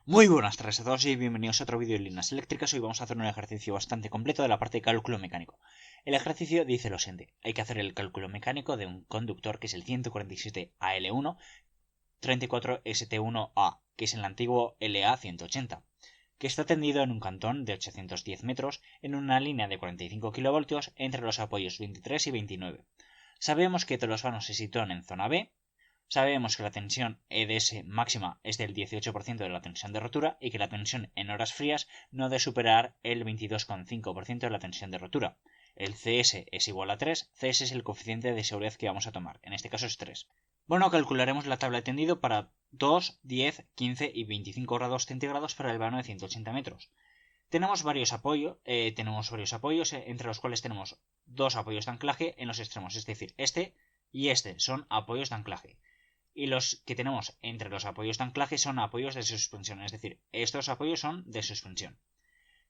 Muy buenas tardes a todos y bienvenidos a otro vídeo de líneas eléctricas. Hoy vamos a hacer un ejercicio bastante completo de la parte de cálculo mecánico. El ejercicio dice lo siguiente: hay que hacer el cálculo mecánico de un conductor que es el 147AL1 34ST1A, que es el antiguo LA180, que está tendido en un cantón de 810 metros en una línea de 45 kV entre los apoyos 23 y 29. Sabemos que todos los vanos se sitúan en zona B. Sabemos que la tensión EDS máxima es del 18% de la tensión de rotura y que la tensión en horas frías no debe superar el 22,5% de la tensión de rotura. El CS es igual a 3, CS es el coeficiente de seguridad que vamos a tomar, en este caso es 3. Bueno, calcularemos la tabla de tendido para 2, 10, 15 y 25 grados centígrados para el vano de 180 metros. Tenemos varios apoyos, entre los cuales tenemos dos apoyos de anclaje en los extremos, es decir, este y este son apoyos de anclaje. Y los que tenemos entre los apoyos de anclaje son apoyos de suspensión, es decir, estos apoyos son de suspensión.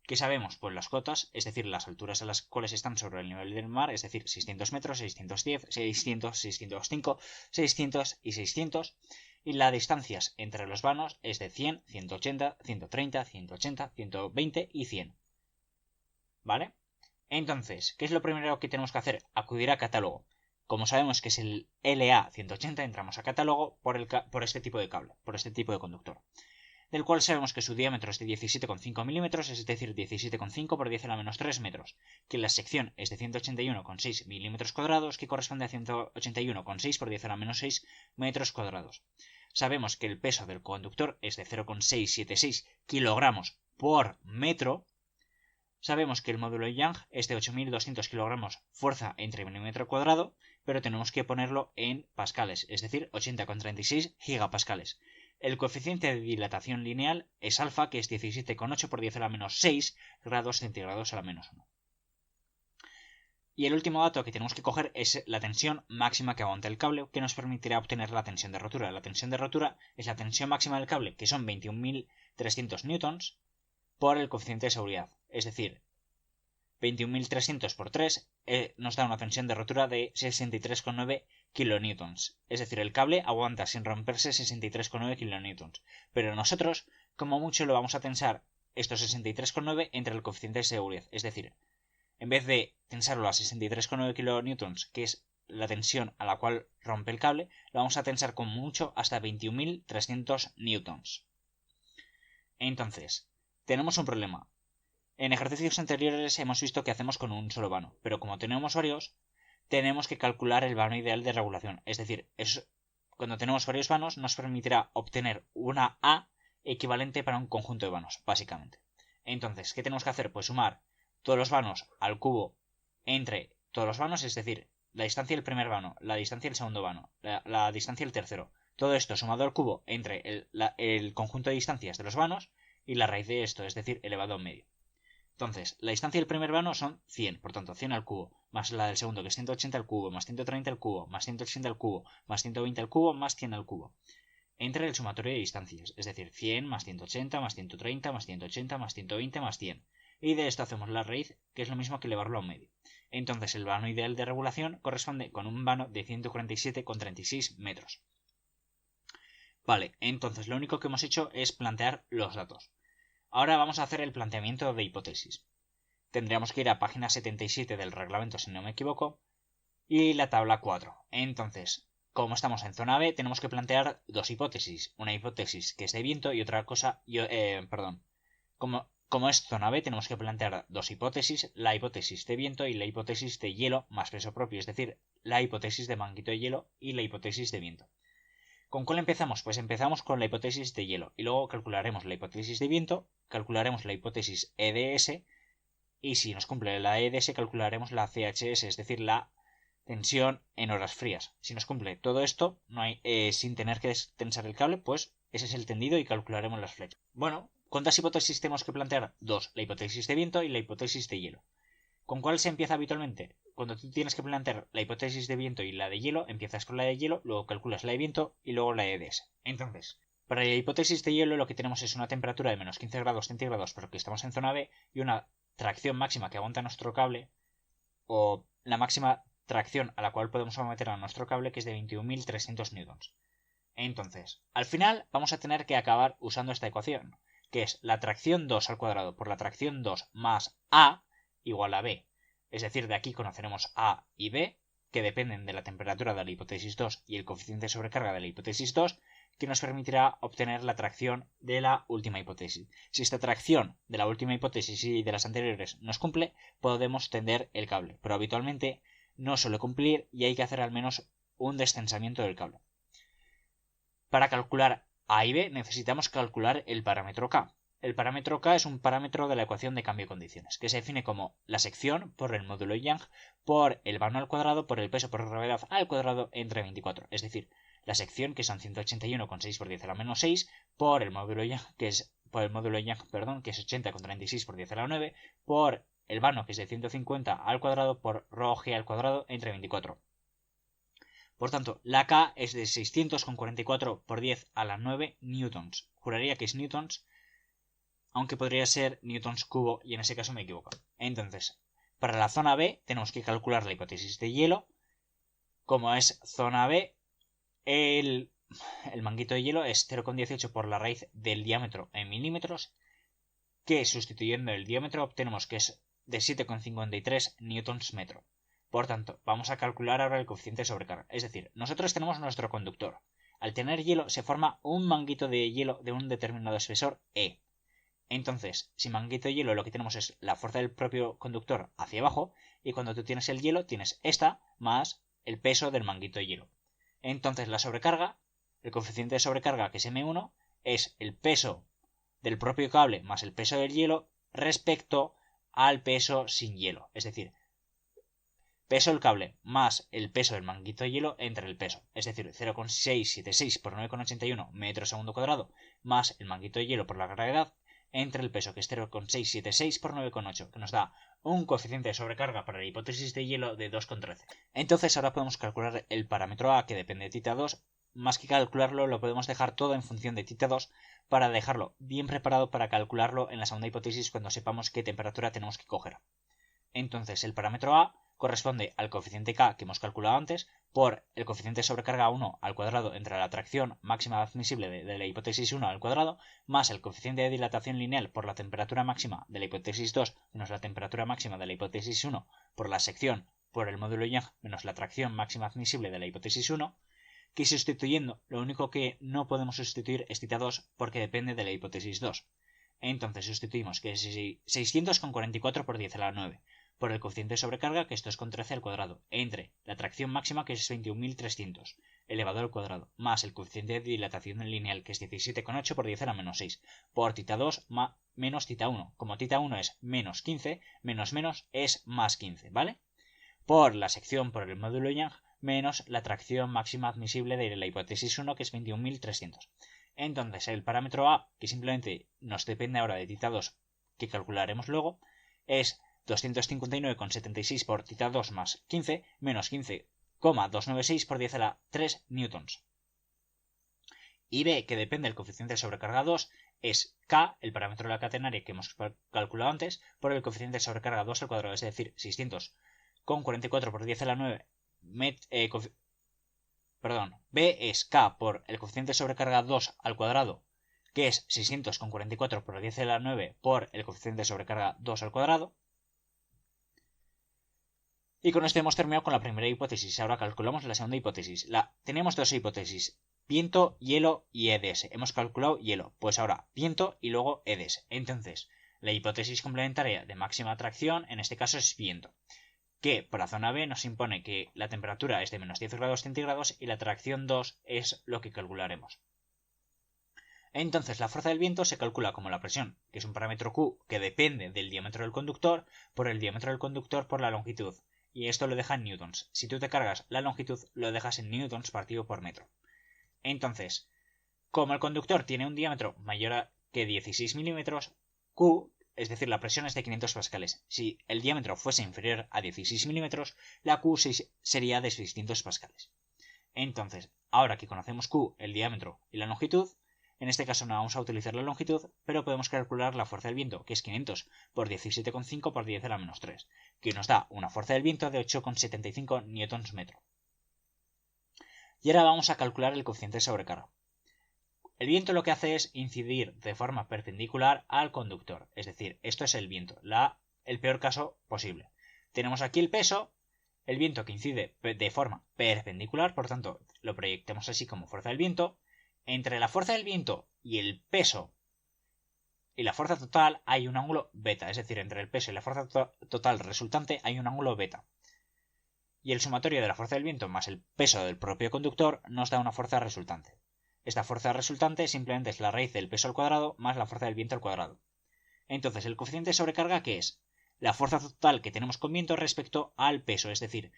¿Qué sabemos? Pues las cotas, es decir, las alturas a las cuales están sobre el nivel del mar, es decir, 600 metros, 610, 600, 605, 600 y 600. Y las distancias entre los vanos es de 100, 180, 130, 180, 120 y 100. ¿Vale? Entonces, ¿qué es lo primero que tenemos que hacer? Acudir a catálogo. Como sabemos que es el LA180, entramos a catálogo por este tipo de cable, por este tipo de conductor, del cual sabemos que su diámetro es de 17,5 milímetros, es decir, 17,5 por 10 a la menos 3 metros, que la sección es de 181,6 milímetros cuadrados, que corresponde a 181,6 por 10 a la menos 6 metros cuadrados. Sabemos que el peso del conductor es de 0,676 kilogramos por metro. Sabemos que el módulo Young es de 8.200 kilogramos fuerza entre milímetro cuadrado, pero tenemos que ponerlo en pascales, es decir, 80,36 gigapascales. El coeficiente de dilatación lineal es alfa, que es 17,8 por 10 a la menos 6 grados centígrados a la menos 1. Y el último dato que tenemos que coger es la tensión máxima que aguanta el cable, que nos permitirá obtener la tensión de rotura. La tensión de rotura es la tensión máxima del cable, que son 21.300 newtons, por el coeficiente de seguridad. Es decir, 21.300 por 3 nos da una tensión de rotura de 63,9 kilonewtons. Es decir, el cable aguanta sin romperse 63,9 kilonewtons. Pero nosotros, como mucho, lo vamos a tensar estos 63,9 entre el coeficiente de seguridad. Es decir, en vez de tensarlo a 63,9 kilonewtons, que es la tensión a la cual rompe el cable, lo vamos a tensar con mucho hasta 21.300 newtons. Entonces, tenemos un problema. En ejercicios anteriores hemos visto que hacemos con un solo vano, pero como tenemos varios, tenemos que calcular el vano ideal de regulación. Es decir, cuando tenemos varios vanos nos permitirá obtener una A equivalente para un conjunto de vanos, básicamente. Entonces, ¿qué tenemos que hacer? Pues sumar todos los vanos al cubo entre todos los vanos, es decir, la distancia del primer vano, la distancia del segundo vano, la distancia del tercero. Todo esto sumado al cubo entre el conjunto de distancias de los vanos y la raíz de esto, es decir, elevado a medio. Entonces, la distancia del primer vano son 100, por tanto 100 al cubo, más la del segundo que es 180 al cubo, más 130 al cubo, más 180 al cubo, más 120 al cubo, más 100 al cubo. Entre el sumatorio de distancias, es decir, 100 más 180 más 130 más 180 más 120 más 100. Y de esto hacemos la raíz, que es lo mismo que elevarlo a un medio. Entonces, el vano ideal de regulación corresponde con un vano de 147,36 metros. Vale, entonces lo único que hemos hecho es plantear los datos. Ahora vamos a hacer el planteamiento de hipótesis. Tendríamos que ir a página 77 del reglamento, si no me equivoco, y la tabla 4. Entonces, como estamos en zona B, tenemos que plantear dos hipótesis. Una hipótesis que es de viento y otra cosa... Como es zona B, tenemos que plantear dos hipótesis, la hipótesis de viento y la hipótesis de hielo más peso propio, es decir, la hipótesis de manguito de hielo y la hipótesis de viento. ¿Con cuál empezamos? Pues empezamos con la hipótesis de hielo y luego calcularemos la hipótesis de viento, calcularemos la hipótesis EDS y si nos cumple la EDS calcularemos la CHS, es decir, la tensión en horas frías. Si nos cumple todo esto, no hay, sin tener que tensar el cable, pues ese es el tendido y calcularemos las flechas. Bueno, ¿cuántas hipótesis tenemos que plantear? Dos, la hipótesis de viento y la hipótesis de hielo. ¿Con cuál se empieza habitualmente? Cuando tú tienes que plantear la hipótesis de viento y la de hielo, empiezas con la de hielo, luego calculas la de viento y luego la de EDS. Entonces, para la hipótesis de hielo lo que tenemos es una temperatura de menos 15 grados centígrados porque estamos en zona B y una tracción máxima que aguanta nuestro cable, o la máxima tracción a la cual podemos someter a nuestro cable, que es de 21.300 newtons. Entonces, al final vamos a tener que acabar usando esta ecuación, que es la tracción 2 al cuadrado por la tracción 2 más A igual a B. Es decir, de aquí conoceremos A y B, que dependen de la temperatura de la hipótesis 2 y el coeficiente de sobrecarga de la hipótesis 2, que nos permitirá obtener la tracción de la última hipótesis. Si esta tracción de la última hipótesis y de las anteriores nos cumple, podemos tender el cable, pero habitualmente no suele cumplir y hay que hacer al menos un descensamiento del cable. Para calcular A y B necesitamos calcular el parámetro K. El parámetro K es un parámetro de la ecuación de cambio de condiciones, que se define como la sección por el módulo Young por el vano al cuadrado por el peso por gravedad al cuadrado entre 24. Es decir, la sección, que son 181,6 por 10 a la menos 6, por el módulo Young, que es 80 con 36 por 10 a la 9, por el vano, que es de 150 al cuadrado, por rho g al cuadrado entre 24. Por tanto, la K es de 644 por 10 a la 9 newtons. Juraría que es newtons, aunque podría ser newtons cubo, y en ese caso me equivoco. Entonces, para la zona B tenemos que calcular la hipótesis de hielo. Como es zona B, el manguito de hielo es 0,18 por la raíz del diámetro en milímetros, que sustituyendo el diámetro obtenemos que es de 7,53 newtons metro. Por tanto, vamos a calcular ahora el coeficiente de sobrecarga. Es decir, nosotros tenemos nuestro conductor. Al tener hielo se forma un manguito de hielo de un determinado espesor E. Entonces, si manguito de hielo lo que tenemos es la fuerza del propio conductor hacia abajo, y cuando tú tienes el hielo tienes esta más el peso del manguito de hielo. Entonces la sobrecarga, el coeficiente de sobrecarga, que es M1, es el peso del propio cable más el peso del hielo respecto al peso sin hielo. Es decir, peso del cable más el peso del manguito de hielo entre el peso. Es decir, 0,676 por 9,81 metros segundo cuadrado más el manguito de hielo por la gravedad entre el peso, que es 0,676 por 9,8, que nos da un coeficiente de sobrecarga para la hipótesis de hielo de 2,13. Entonces ahora podemos calcular el parámetro A, que depende de θ2. Más que calcularlo, lo podemos dejar todo en función de θ2 para dejarlo bien preparado para calcularlo en la segunda hipótesis cuando sepamos qué temperatura tenemos que coger. Entonces el parámetro A corresponde al coeficiente K que hemos calculado antes por el coeficiente de sobrecarga 1 al cuadrado entre la tracción máxima admisible de la hipótesis 1 al cuadrado más el coeficiente de dilatación lineal por la temperatura máxima de la hipótesis 2 menos la temperatura máxima de la hipótesis 1 por la sección por el módulo Young menos la tracción máxima admisible de la hipótesis 1, que sustituyendo lo único que no podemos sustituir es θ2 porque depende de la hipótesis 2. Entonces sustituimos que es 644 por 10 a la 9 por el coeficiente de sobrecarga, que esto es con 13 al cuadrado, entre la tracción máxima, que es 21.300 elevado al cuadrado, más el coeficiente de dilatación lineal, que es 17,8 por 10 a la menos 6, por θ2 menos θ1. Como θ1 es menos 15, menos es más 15, ¿vale? Por la sección por el módulo Young menos la tracción máxima admisible de la hipótesis 1, que es 21.300. Entonces, el parámetro A, que simplemente nos depende ahora de θ2, que calcularemos luego, es 259,76 por θ2 más 15 menos 15,296 por 10 a la 3 newtons. Y B, que depende del coeficiente de sobrecarga 2, es K, el parámetro de la catenaria que hemos calculado antes, por el coeficiente de sobrecarga 2 al cuadrado, es decir, 600,44 por 10 a la 9 B es K por el coeficiente de sobrecarga 2 al cuadrado, que es 600,44 por 10 a la 9 por el coeficiente de sobrecarga 2 al cuadrado. Y con esto hemos terminado con la primera hipótesis. Ahora calculamos la segunda hipótesis. Tenemos dos hipótesis: viento, hielo y EDS. Hemos calculado hielo. Pues ahora viento y luego EDS. Entonces, la hipótesis complementaria de máxima atracción, en este caso es viento, que para zona B nos impone que la temperatura es de menos 10 grados centígrados y la atracción 2 es lo que calcularemos. Entonces la fuerza del viento se calcula como la presión, que es un parámetro Q que depende del diámetro del conductor, por el diámetro del conductor por la longitud. Y esto lo deja en newtons. Si tú te cargas la longitud, lo dejas en newtons partido por metro. Entonces, como el conductor tiene un diámetro mayor que 16 milímetros, Q, es decir, la presión es de 500 pascales. Si el diámetro fuese inferior a 16 milímetros, la Q sería de 600 pascales. Entonces, ahora que conocemos Q, el diámetro y la longitud, en este caso no vamos a utilizar la longitud, pero podemos calcular la fuerza del viento, que es 500 por 17,5 por 10 a la menos 3, que nos da una fuerza del viento de 8,75 newtons metro. Y ahora vamos a calcular el coeficiente de sobrecarga. El viento lo que hace es incidir de forma perpendicular al conductor. Es decir, esto es el viento, el peor caso posible. Tenemos aquí el peso, el viento que incide de forma perpendicular, por tanto, lo proyectemos así como fuerza del viento. Entre la fuerza del viento y el peso y la fuerza total hay un ángulo beta, es decir, entre el peso y la fuerza total resultante hay un ángulo beta. Y el sumatorio de la fuerza del viento más el peso del propio conductor nos da una fuerza resultante. Esta fuerza resultante simplemente es la raíz del peso al cuadrado más la fuerza del viento al cuadrado. Entonces, el coeficiente de sobrecarga, ¿qué es? La fuerza total que tenemos con viento respecto al peso, es decir,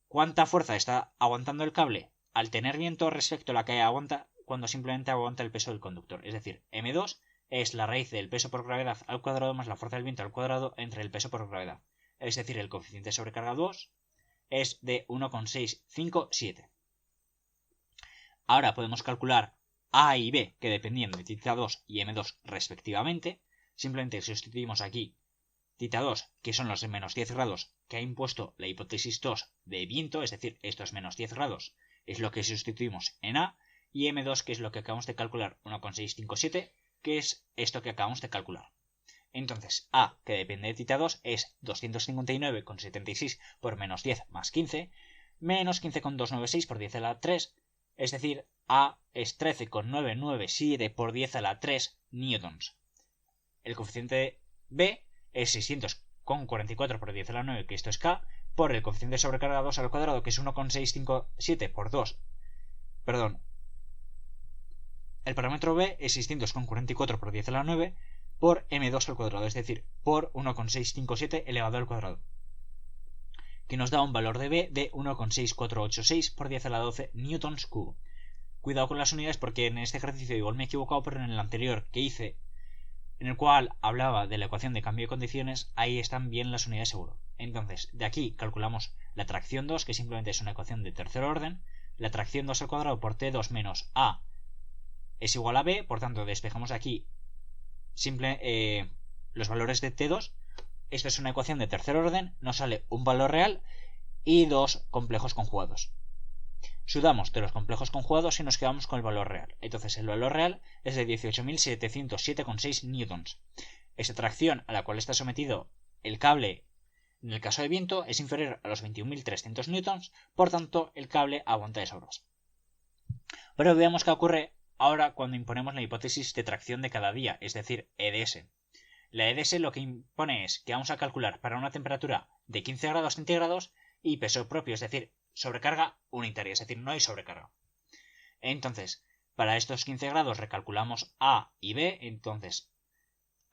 ¿cuánta fuerza está aguantando el cable al tener viento respecto a la que aguanta cuando simplemente aguanta el peso del conductor? Es decir, M2 es la raíz del peso por gravedad al cuadrado más la fuerza del viento al cuadrado entre el peso por gravedad. Es decir, el coeficiente de sobrecarga 2 es de 1,657. Ahora podemos calcular A y B, que dependían de θ2 y M2 respectivamente. Simplemente sustituimos aquí θ2, que son los de menos 10 grados que ha impuesto la hipótesis 2 de viento, es decir, estos menos 10 grados es lo que sustituimos en A, y M2, que es lo que acabamos de calcular, 1,657, que es esto que acabamos de calcular. Entonces, A, que depende de θ2, es 259,76 por menos 10 más 15, menos 15,296 por 10 a la 3, es decir, A es 13,997 por 10 a la 3 newtons. El coeficiente B es 600,44 por 10 a la 9, que esto es K, por el coeficiente de sobrecarga 2 al cuadrado, que es 1,657 por 2. Perdón. El parámetro B es 600,44 por 10 a la 9 por M2 al cuadrado, es decir, por 1,657 elevado al cuadrado, que nos da un valor de B de 1,6486 por 10 a la 12 newtons cubo. Cuidado con las unidades porque en este ejercicio igual me he equivocado, pero en el anterior que hice, en el cual hablaba de la ecuación de cambio de condiciones, ahí están bien las unidades seguro. Entonces, de aquí calculamos la tracción 2, que simplemente es una ecuación de tercer orden. La tracción 2 al cuadrado por T2 menos A es igual a B, por tanto despejamos aquí los valores de T2. Esta es una ecuación de tercer orden, nos sale un valor real y dos complejos conjugados. Sudamos de los complejos conjugados y nos quedamos con el valor real. Entonces el valor real es de 18.707,6 newtons. Esta tracción a la cual está sometido el cable en el caso de viento es inferior a los 21.300 newtons, por tanto el cable aguanta de sobras. Pero veamos qué ocurre ahora cuando imponemos la hipótesis de tracción de cada día, es decir, EDS. La EDS lo que impone es que vamos a calcular para una temperatura de 15 grados centígrados y peso propio, es decir, sobrecarga unitaria, es decir, no hay sobrecarga. Entonces, para estos 15 grados recalculamos A y B, entonces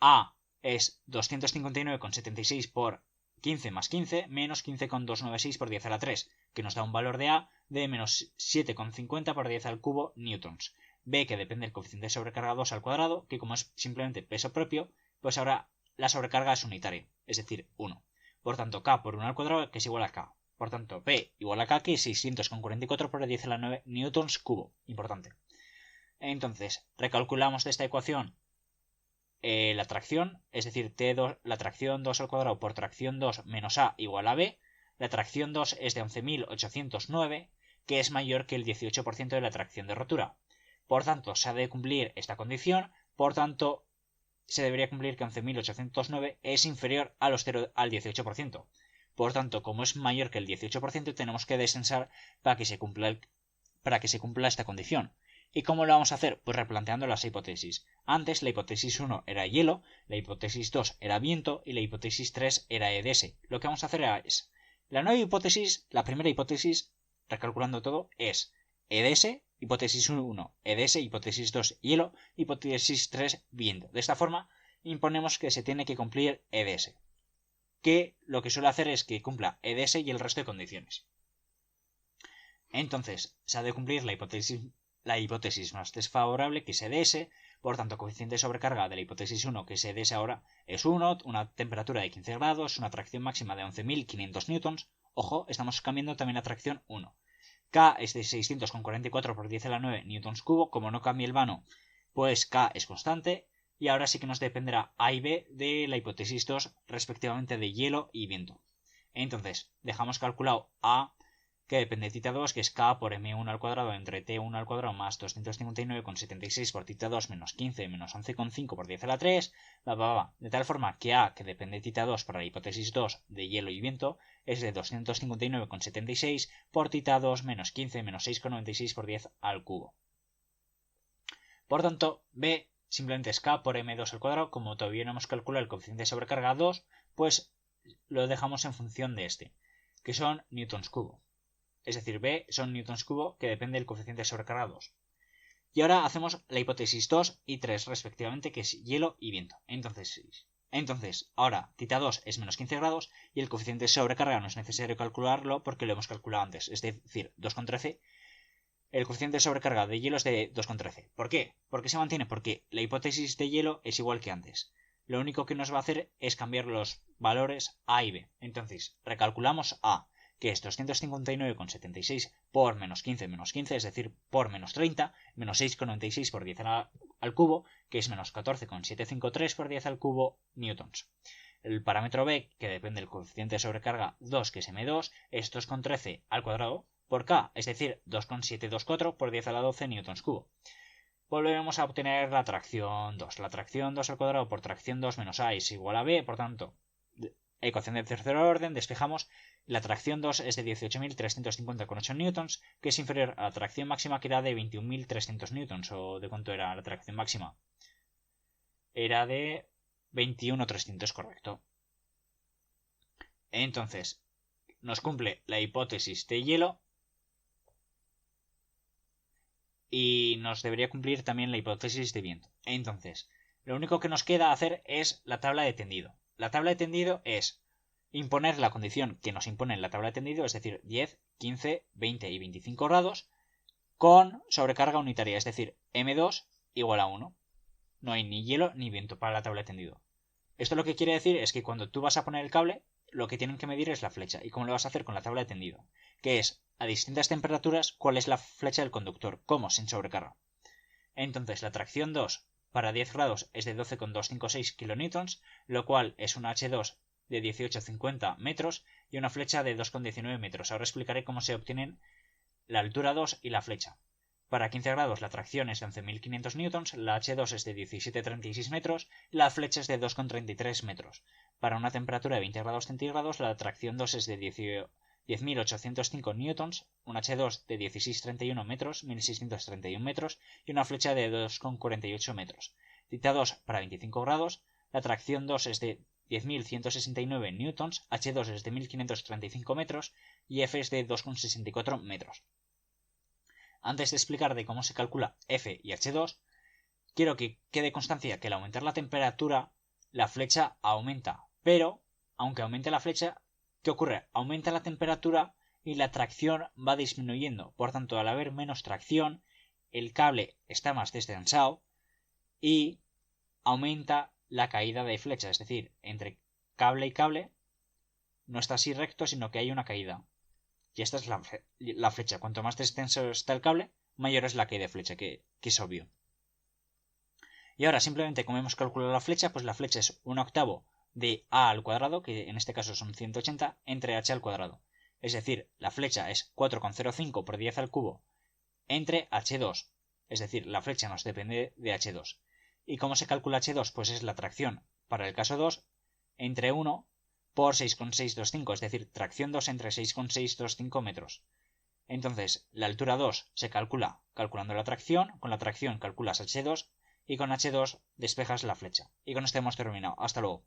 A es 259,76 por 15 más 15, menos 15,296 por 10 a la 3, que nos da un valor de A de menos 7,50 por 10 al cubo newtons. B, que depende del coeficiente de sobrecarga 2 al cuadrado, que como es simplemente peso propio, pues ahora la sobrecarga es unitaria, es decir, 1. Por tanto, K por 1 al cuadrado, que es igual a K. Por tanto, P igual a K, que es 600,44 por 10 a la 9 newtons cubo. Importante. Entonces, recalculamos de esta ecuación la tracción, es decir, T2, la tracción 2 al cuadrado por tracción 2 menos A igual a B. La tracción 2 es de 11.809, que es mayor que el 18% de la tracción de rotura. Por tanto, se ha de cumplir esta condición, por tanto, se debería cumplir que 11.809 es inferior al 18%. Por tanto, como es mayor que el 18%, tenemos que descensar para que se cumpla esta condición. ¿Y cómo lo vamos a hacer? Pues replanteando las hipótesis. Antes la hipótesis 1 era hielo, la hipótesis 2 era viento y la hipótesis 3 era EDS. Lo que vamos a hacer es, la nueva hipótesis, la primera hipótesis, recalculando todo, es EDS, hipótesis 1, EDS, hipótesis 2, hielo, hipótesis 3, viento. De esta forma, imponemos que se tiene que cumplir EDS, que lo que suele hacer es que cumpla EDS y el resto de condiciones. Entonces, se ha de cumplir la hipótesis más desfavorable, que es EDS, por tanto, coeficiente de sobrecarga de la hipótesis 1, que es EDS ahora, es 1, una temperatura de 15 grados, una tracción máxima de 11.500 newtons. Ojo, estamos cambiando también la tracción 1. K es de 600,44 por 10 a la 9 newtons cubo. Como no cambia el vano, pues K es constante. Y ahora sí que nos dependerá A y B de la hipótesis 2, respectivamente de hielo y viento. Entonces, dejamos calculado A que depende de θ2, que es k por m1 al cuadrado entre t1 al cuadrado más 259,76 por θ2 menos 15 menos 11,5 por 10 a la 3, de tal forma que a, que depende de θ2 para la hipótesis 2 de hielo y viento, es de 259,76 por θ2 menos 15 menos 6,96 por 10 al cubo. Por tanto, b simplemente es k por m2 al cuadrado. Como todavía no hemos calculado el coeficiente de sobrecarga 2, pues lo dejamos en función de este, que son newtons cubo. Es decir, b son newtons cubo, que depende del coeficiente de sobrecarga 2. Y ahora hacemos la hipótesis 2 y 3 respectivamente, que es hielo y viento. Entonces, ahora θ2 es menos 15 grados y el coeficiente de sobrecarga no es necesario calcularlo porque lo hemos calculado antes, es decir, 2,13. El coeficiente de sobrecarga de hielo es de 2,13. ¿Por qué? ¿Por qué se mantiene? Porque la hipótesis de hielo es igual que antes. Lo único que nos va a hacer es cambiar los valores A y B. Entonces, recalculamos A, que es 259,76 por menos 15, es decir, por menos 30, menos 6,96 por 10 al cubo, que es menos 14,753 por 10 al cubo newtons. El parámetro B, que depende del coeficiente de sobrecarga 2, que es M2, es 2,13 al cuadrado por K, es decir, 2,724 por 10 a la 12 newtons cubo. Volvemos a obtener la tracción 2. La tracción 2 al cuadrado por tracción 2 menos A es igual a B, por tanto, ecuación de tercer orden, despejamos. La tracción 2 es de 18.350,8 newtons, que es inferior a la tracción máxima, que era de 21.300 newtons. ¿O de cuánto era la tracción máxima? Era de 21.300, correcto. Entonces, nos cumple la hipótesis de hielo y nos debería cumplir también la hipótesis de viento. Entonces, lo único que nos queda hacer es la tabla de tendido. La tabla de tendido es imponer la condición que nos impone en la tabla de tendido, es decir, 10, 15, 20 y 25 grados, con sobrecarga unitaria, es decir, M2 igual a 1. No hay ni hielo ni viento para la tabla de tendido. Esto lo que quiere decir es que cuando tú vas a poner el cable, lo que tienen que medir es la flecha. ¿Y cómo lo vas a hacer con la tabla de tendido? Que es, a distintas temperaturas, cuál es la flecha del conductor. ¿Cómo? Sin sobrecarga. Entonces, la tracción 2 para 10 grados es de 12,256 kN, lo cual es una H2 de 18,50 metros y una flecha de 2,19 metros. Ahora explicaré cómo se obtienen la altura 2 y la flecha. Para 15 grados la tracción es de 11.500 newtons, la H2 es de 17,36 metros y la flecha es de 2,33 metros. Para una temperatura de 20 grados centígrados la tracción 2 es de 10.805 newtons, un H2 de 16,31 metros, 1.631 metros y una flecha de 2,48 metros. θ2 para 25 grados, la tracción 2 es de 10.169 newtons, H2 es de 1.535 metros y F es de 2,64 metros. Antes de explicar de cómo se calcula F y H2, quiero que quede constancia que al aumentar la temperatura, la flecha aumenta. Pero, aunque aumente la flecha, ¿qué ocurre? Aumenta la temperatura y la tracción va disminuyendo. Por tanto, al haber menos tracción, el cable está más desdensado y aumenta la caída de flecha. Es decir, entre cable y cable no está así recto, sino que hay una caída. Y esta es la flecha. Cuanto más extenso está el cable, mayor es la caída de flecha, que es obvio. Y ahora, simplemente como hemos calculado la flecha, pues la flecha es 1/8 de A al cuadrado, que en este caso son 180, entre H al cuadrado. Es decir, la flecha es 4,05 por 10 al cubo entre H2. Es decir, la flecha nos depende de H2. ¿Y cómo se calcula H2? Pues es la tracción, para el caso 2, entre 1 por 6,625, es decir, tracción 2 entre 6,625 metros. Entonces, la altura 2 se calcula calculando la tracción, con la tracción calculas H2 y con H2 despejas la flecha. Y con esto hemos terminado. Hasta luego.